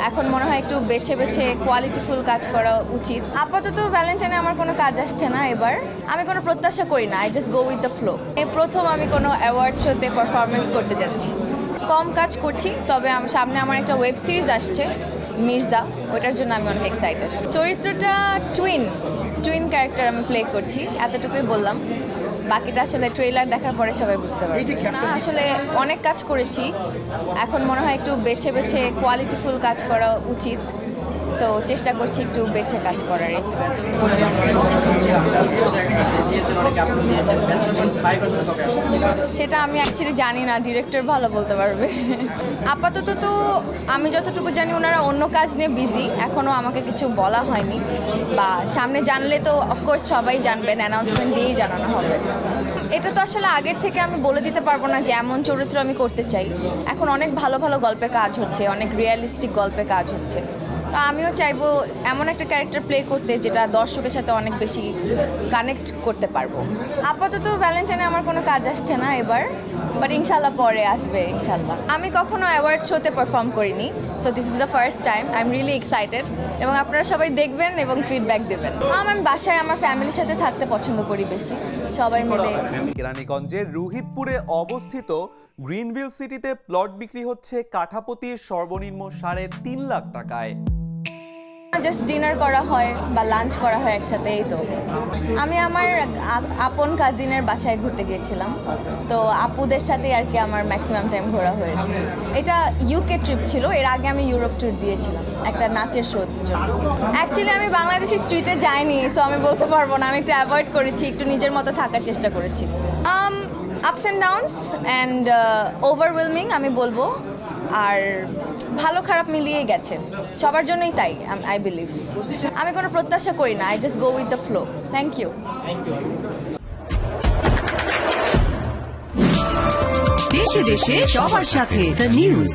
এখন মনে হয় একটু বেছে বেছে কোয়ালিটিফুল কাজ করা উচিত। আপাতত ভ্যালেন্টাইনে আমার কোনো কাজ আসছে না এবার। আমি কোনো প্রত্যাশা করি না, I just go with the flow. এই প্রথম আমি কোনো অ্যাওয়ার্ড শোতে পারফরমেন্স করতে যাচ্ছি। কম কাজ করছি, তবে সামনে আমার একটা ওয়েব সিরিজ আসছে মির্জা, ওটার জন্য আমি অনেক এক্সাইটেড। চরিত্রটা টুইন ক্যারেক্টার আমি প্লে করছি, এতটুকুই বললাম। বাকিটা আসলে ট্রেলার দেখার পরে সবাই বুঝতে পারবে। না, আসলে অনেক কাজ করেছি, এখন মনে হয় একটু বেছে বেছে কোয়ালিটিফুল কাজ করা উচিত। তো চেষ্টা করছি একটু বেছে কাজ করার। সেটা আমি অ্যাকচুয়ালি জানি না, ডিরেক্টর ভালো বলতে পারবে। আপাতত তো আমি যতটুকু জানি ওনারা অন্য কাজ নিয়ে বিজি, এখনও আমাকে কিছু বলা হয়নি, বা সামনে জানলে তো অফকোর্স সবাই জানবেন, অ্যানাউন্সমেন্ট দিয়েই জানানো হবে। এটা তো আসলে আগের থেকে আমি বলে দিতে পারবো না যে এমন চরিত্র আমি করতে চাই। এখন অনেক ভালো ভালো গল্পে কাজ হচ্ছে, অনেক রিয়েলিস্টিক গল্পে কাজ হচ্ছে। তো আমিও চাইবো এমন একটা ক্যারেক্টার প্লে করতে যেটা দর্শকের সাথে অনেক বেশি কানেক্ট করতে পারবো। আপাতত ভ্যালেন্টাইনে আমার কোনো কাজ আসছে না এবার, বাট ইনশাল্লাহ পরে আসবে ইনশাল্লাহ। আমি কখনো অ্যাওয়ার্ড শোতে পারফর্ম করিনি, so this is the first time. I am really excited, এবং আপনারা সবাই দেখবেন এবং ফিডব্যাক দেবেন। আমি বাসায় আমার ফ্যামিলির সাথে থাকতে পছন্দ করি বেশি, সবাই মিলে। কেরানীগঞ্জের রুহিতপুরে অবস্থিত গ্রিনভিল সিটিতে প্লট বিক্রি হচ্ছে কাঠাপতির সর্বনিম্ন 3.5 লাখ টাকায়। জাস্ট ডিনার করা হয় বা লাঞ্চ করা হয় একসাথে, এই তো। আমি আমার আপন কাজিনের বাসায় ঘুরতে গিয়েছিলাম, তো আপুদের সাথে আর কি আমার ম্যাক্সিমাম টাইম ঘোরা হয়েছে। এটা ইউকে ট্রিপ ছিল, এর আগে আমি ইউরোপ ট্যুর দিয়েছিলাম একটা নাচের শোর জন্য। অ্যাকচুয়ালি আমি বাংলাদেশি স্ট্রিটে যাইনি, সো আমি বলতে পারবো না। আমি একটু অ্যাভয়েড করেছি, একটু নিজের মতো থাকার চেষ্টা করেছি। Ups and downs and overwhelming আমি বলবো, আর ভালো খারাপ মিলিয়েই গেছে সবার জন্যই, তাই আই বিলিভ। আমি কোনো প্রত্যাশা করি না, I just go with the flow. Thank you. দেশে দেশে সবার সাথে দ্য নিউজ।